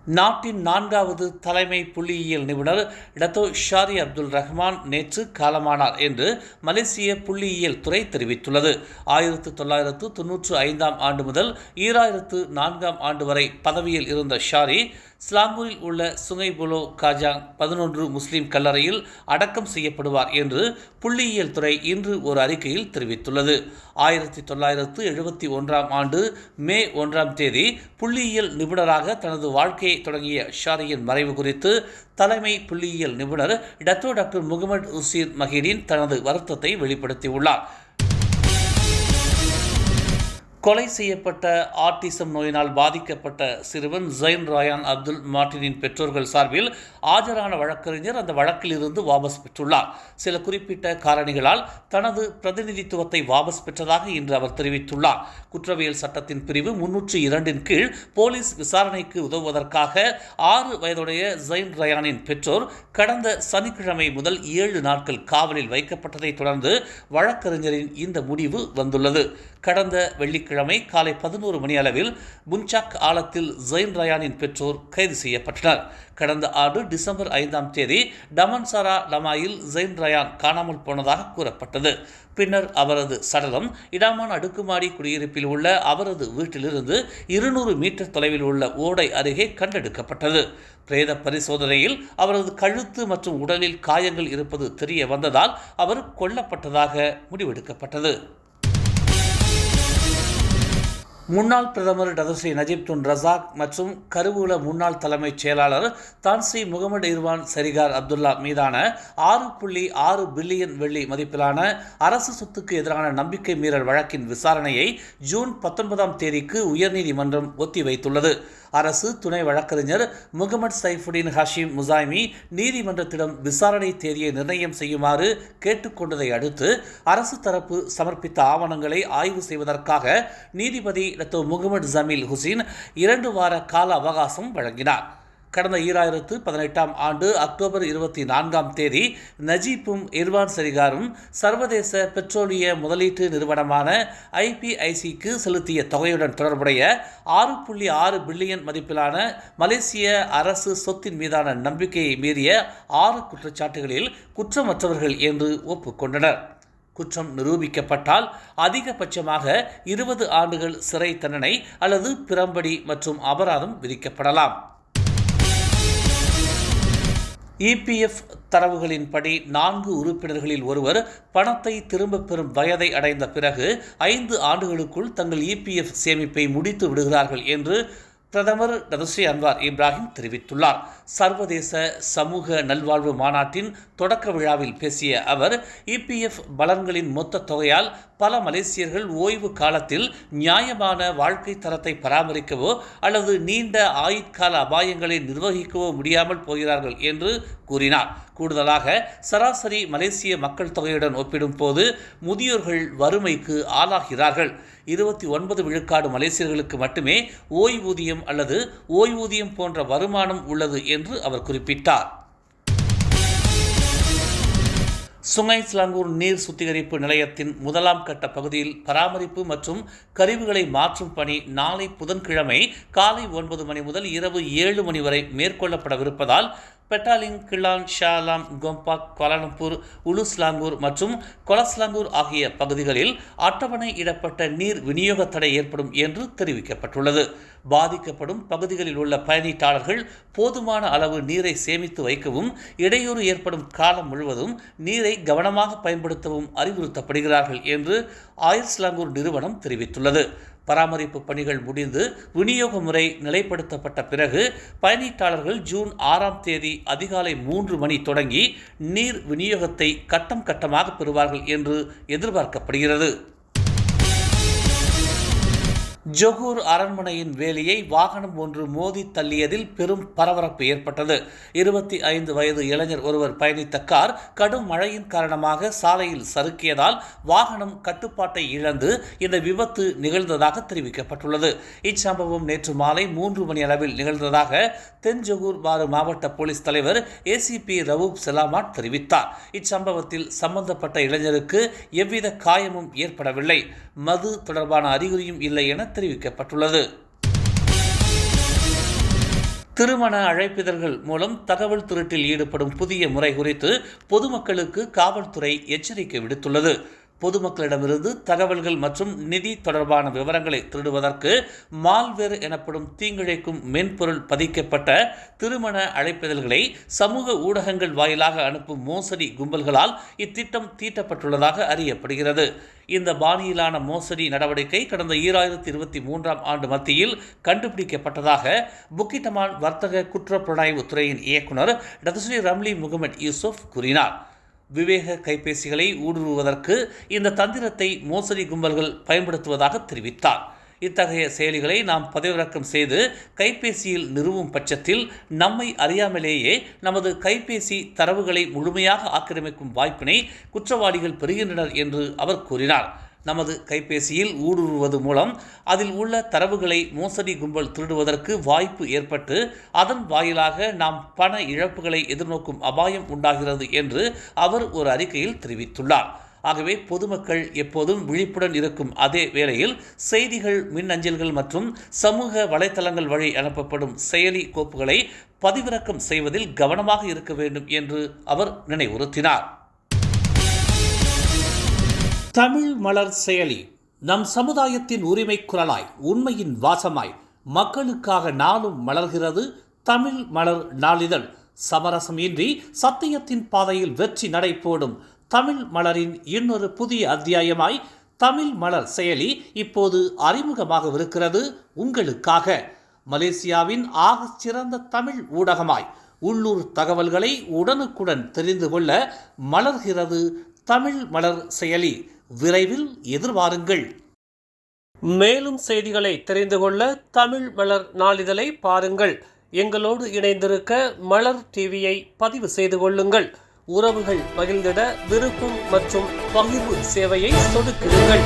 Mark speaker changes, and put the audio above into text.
Speaker 1: நாட்டின் 4வது தலைமை புள்ளியியல் நிபுணர் டத்தோ ஷாரி அப்துல் ரஹ்மான் நேற்று காலமானார் என்று மலேசிய புள்ளியியல் துறை தெரிவித்துள்ளது. 1995ஆம் ஆண்டு முதல் 2004ஆம் ஆண்டு வரை பதவியில் இருந்த ஷாரி ஸ்லாங்கூரில் உள்ள சுங்கை புலோ காஜாங் 11 முஸ்லிம் கல்லறையில் அடக்கம் செய்யப்படுவார் என்று புள்ளியியல் துறை இன்று ஒரு அறிக்கையில் தெரிவித்துள்ளது. 1971ஆம் ஆண்டு மே 1ஆம் தேதி புள்ளியியல் நிபுணராக தனது வாழ்க்கையை தொடங்கிய ஷாரியின் மறைவு குறித்து தலைமை புள்ளியியல் நிபுணர் டத்தோ டாக்டர் முகமது உசீர் மஹீடின் தனது வருத்தத்தை வெளிப்படுத்தியுள்ளார். கொலை செய்யப்பட்ட ஆட்டிசம் நோயினால் பாதிக்கப்பட்ட சிறுவன் ஜைன் ராயான் அப்துல் மார்டினின் பெற்றோர்கள் சார்பில் ஆஜரான வழக்கறிஞர் அந்த வழக்கில் இருந்து வாபஸ் பெற்றுள்ளார். சில குறிப்பிட்ட காரணிகளால் தனது பிரதிநிதித்துவத்தை வாபஸ் பெற்றதாக இன்று அவர் தெரிவித்துள்ளார். குற்றவியல் சட்டத்தின் பிரிவு 302 கீழ் போலீஸ் விசாரணைக்கு உதவுவதற்காக 6 வயதுடைய ஜைன் ரயானின் பெற்றோர் கடந்த சனிக்கிழமை முதல் 7 நாட்கள் காவலில் வைக்கப்பட்டதை தொடர்ந்து வழக்கறிஞரின் இந்த முடிவு வந்துள்ளது. கடந்த வெள்ளிக்கிழமை காலை 11 மணி அளவில் புன்சாக் ஆலத்தில் ஜைன் ரயானின் பெற்றோர் கைது செய்யப்பட்டனர். கடந்த ஆண்டு டிசம்பர் 5ஆம் தேதி டமன்சாரா லமாயில் ஜைன் ரயான் காணாமல் போனதாக கூறப்பட்டது. பின்னர் அவரது சடலம் இடாமான் அடுக்குமாடி குடியிருப்பில் உள்ள அவரது வீட்டிலிருந்து 200 மீட்டர் தொலைவில் உள்ள ஓடை அருகே கண்டெடுக்கப்பட்டது. பிரேத பரிசோதனையில் அவரது கழுத்து மற்றும் உடலில் காயங்கள் இருப்பது தெரிய வந்ததால் அவர் கொல்லப்பட்டதாக முடிவெடுக்கப்பட்டது. முன்னாள் பிரதமர் டதஸ்ரீ நஜீப் துன் ரசாக் மற்றும் கருவூல முன்னாள் தலைமைச் செயலாளர் தான்ஸ்ரீ முகமது இர்வான் சரிகார் அப்துல்லா மீதான 6.6 பில்லியன் வெள்ளி மதிப்பிலான அரசு சொத்துக்கு எதிரான நம்பிக்கை மீறல் வழக்கின் விசாரணையை ஜூன் 19ஆம் தேதிக்கு உயர்நீதிமன்றம் ஒத்திவைத்துள்ளது. அரசு துணை வழக்கறிஞர் முகமது சைஃபுடின் ஹஷீம் முசாய்மி நீதிமன்றத்திடம் விசாரணை தேதியை நிர்ணயம் செய்யுமாறு கேட்டுக்கொண்டதை அடுத்து அரசு தரப்பு சமர்ப்பித்த ஆவணங்களை ஆய்வு செய்வதற்காக நீதிபதி டத்தோ முகமது ஜமீல் ஹுசைன் 2 வார கால அவகாசம் வழங்கினார். கடந்த 2018ஆம் ஆண்டு அக்டோபர் 24ஆம் தேதி நஜீப்பும் இர்வான் சரிகாரும் சர்வதேச பெட்ரோலிய முதலீட்டு நிறுவனமான IPICக்கு செலுத்திய தொகையுடன் தொடர்புடைய 6.6 பில்லியன் மதிப்பிலான மலேசிய அரசு சொத்தின் மீதான நம்பிக்கையை மீறிய 6 குற்றச்சாட்டுகளில் குற்றமற்றவர்கள் என்று ஒப்புக்கொண்டனர். குற்றம் நிரூபிக்கப்பட்டால் அதிகபட்சமாக 20 ஆண்டுகள் சிறை தண்டனை அல்லது பிறம்படி மற்றும் அபராதம் விதிக்கப்படலாம். EPF தரவுகளின்படி 4 உறுப்பினர்களில் ஒருவர் பணத்தை திரும்பப் பெறும் வயதை அடைந்த பிறகு 5 ஆண்டுகளுக்குள் தங்கள் EPF சேமிப்பை முடித்து விடுகிறார்கள் என்று பிரதமர் டதஸ்ரீ அன்வார் இப்ராஹிம் தெரிவித்துள்ளார். சர்வதேச சமூக நல்வாழ்வு மாநாட்டின் தொடக்க விழாவில் பேசிய அவர் EPF பலன்களின் மொத்த தொகையால் பல மலேசியர்கள் ஓய்வு காலத்தில் நியாயமான வாழ்க்கை தரத்தை பராமரிக்கவோ அல்லது நீண்ட ஆயுட்கால அபாயங்களை நிர்வகிக்கவோ முடியாமல் போகிறார்கள் என்று கூறினார். கூடுதலாக சராசரி மலேசிய மக்கள் தொகையுடன் ஒப்பிடும் போது முதியோர்கள் வறுமைக்கு ஆளாகிறார்கள். 29 விழுக்காடு மலேசியர்களுக்கு மட்டுமே ஓய்வூதியம் அல்லது ஓய்வூதியம் போன்ற வருமானம் உள்ளது என்று அவர் குறிப்பிட்டார். சுங்கை ஸ்லாங்கூர் நீர் சுத்திகரிப்பு நிலையத்தின் 1ஆம் கட்ட பகுதியில் பராமரிப்பு மற்றும் கழிவுகளை மாற்றும் பணி நாளை புதன்கிழமை காலை 9 மணி முதல் இரவு 7 மணி வரை மேற்கொள்ளப்படவிருப்பதால் Petaling, Klang, Shah Alam, Gombak, Kuala Lumpur, Hulu Selangor மற்றும் கொலஸ்லாங்கூர் ஆகிய பகுதிகளில் அட்டவணை இடப்பட்ட நீர் விநியோக தடை ஏற்படும் என்று தெரிவிக்கப்பட்டுள்ளது. பாதிக்கப்படும் பகுதிகளில் உள்ள பயணீட்டாளர்கள் போதுமான அளவு நீரை சேமித்து வைக்கவும் இடையூறு ஏற்படும் காலம் முழுவதும் நீரை கவனமாக பயன்படுத்தவும் அறிவுறுத்தப்படுகிறார்கள் என்று ஆயர்ஸ்லாங்கூர் நிறுவனம் தெரிவித்துள்ளது. பராமரிப்பு பணிகள் முடிந்து விநியோக முறை நிலைப்படுத்தப்பட்ட பிறகு பயணீட்டாளர்கள் ஜூன் 6ஆம் தேதி அதிகாலை 3 மணி தொடங்கி நீர் விநியோகத்தை கட்டம் கட்டமாக பெறுவார்கள் என்று எதிர்பார்க்கப்படுகிறது. ஜொகூர் அரண்மனையின் வேலியை வாகனம் ஒன்று மோதி தள்ளியதில் பெரும் பரபரப்பு ஏற்பட்டது. 25 வயது இளைஞர் ஒருவர் பயணித்த கார் கடும் மழையின் காரணமாக சாலையில் சறுக்கியதால் வாகனம் கட்டுப்பாட்டை இழந்து இந்த விபத்து நிகழ்ந்ததாக தெரிவிக்கப்பட்டுள்ளது. இச்சம்பவம் நேற்று மாலை 3 மணி அளவில் நிகழ்ந்ததாக தென் ஜொகூர் பாரு மாவட்ட போலீஸ் தலைவர் ACP ரவூப் செலாமாட் தெரிவித்தார். இச்சம்பவத்தில் சம்பந்தப்பட்ட இளைஞருக்கு எவ்வித காயமும் ஏற்படவில்லை. மது தொடர்பான அறிகுறியும் இல்லை என தெரிவிக்கப்பட்டுள்ளது. திருமண அழைப்பிதழ்கள் மூலம் தகவல் திருட்டில் ஈடுபடும் புதிய முறை குறித்து பொதுமக்களுக்கு காவல்துறை எச்சரிக்கை விடுத்துள்ளது. பொதுமக்களிடமிருந்து தகவல்கள் மற்றும் நிதி தொடர்பான விவரங்களை திருடுவதற்கு மால்வேர் எனப்படும் தீங்கிழைக்கும் மென்பொருள் பதிக்கப்பட்ட திருமண அழைப்பிதழ்களை சமூக ஊடகங்கள் வாயிலாக அனுப்பும் மோசடி கும்பல்களால் இத்திட்டம் தீட்டப்பட்டுள்ளதாக அறியப்படுகிறது. இந்த பாணியிலான மோசடி நடவடிக்கை கடந்த 2023 ஆண்டு மத்தியில் கண்டுபிடிக்கப்பட்டதாக புக்கிட்டமான் வர்த்தக குற்றப்புலனாய்வு துறையின் இயக்குனர் டதஸ்ரீ ரம்லி முகமது யூசுப் கூறினார். விவேக கைபேசிகளை ஊடுருவதற்கு இந்த தந்திரத்தை மோசடி கும்பல்கள் பயன்படுத்துவதாக தெரிவித்தார். இத்தகைய செயலிகளை நாம் பதிவிறக்கம் செய்து கைபேசியில் நிறுவும் பட்சத்தில் நம்மை அறியாமலேயே நமது கைபேசி தரவுகளை முழுமையாக ஆக்கிரமிக்கும் வாய்ப்பினை குற்றவாளிகள் பெறுகின்றனர் என்று அவர் கூறினார். நமது கைபேசியில் ஊடுருவது மூலம் அதில் உள்ள தரவுகளை மோசடி கும்பல் திருடுவதற்கு வாய்ப்பு ஏற்பட்டு அதன் வாயிலாக நாம் பண இழப்புகளை எதிர்நோக்கும் அபாயம் உண்டாகிறது என்று அவர் ஒரு அறிக்கையில் தெரிவித்துள்ளார். ஆகவே பொதுமக்கள் எப்போதும் விழிப்புடன் இருக்கும் அதே வேளையில் செய்திகள், மின்னஞ்சல்கள் மற்றும் சமூக வலைத்தளங்கள் வழி அனுப்பப்படும் செயலி கோப்புகளை பதிவிறக்கம் செய்வதில் கவனமாக இருக்க வேண்டும் என்று அவர் நினைவுறுத்தினார். தமிழ் மலர் செயலி நம் சமுதாயத்தின் உரிமை குரலாய், உண்மையின் வாசமாய், மக்களுக்காக நாளும் மலர்கிறது தமிழ் மலர் நாளிதழ். சமரசம் இன்றி சத்தியத்தின் பாதையில் வெற்றி நடை போடும் தமிழ் மலரின் இன்னொரு புதிய அத்தியாயமாய் தமிழ் மலர் செயலி இப்போது அறிமுகமாகவிருக்கிறது உங்களுக்காக. மலேசியாவின் ஆகச் சிறந்த தமிழ் ஊடகமாய் உள்ளூர் தகவல்களை உடனுக்குடன் தெரிந்து கொள்ள மலர்கிறது தமிழ் மலர் செயலி. விரைவில் எதிர்பாருங்கள். மேலும் செய்திகளை தெரிந்து கொள்ள தமிழ் மலர் நாளிதழை பாருங்கள். எங்களோடு இணைந்திருக்க மலர் டிவியை பதிவு செய்து கொள்ளுங்கள். உறவுகள் மகிழ்ந்திட விருப்பம் மற்றும் பகிர்வு சேவையை சொடுக்கிடுங்கள்.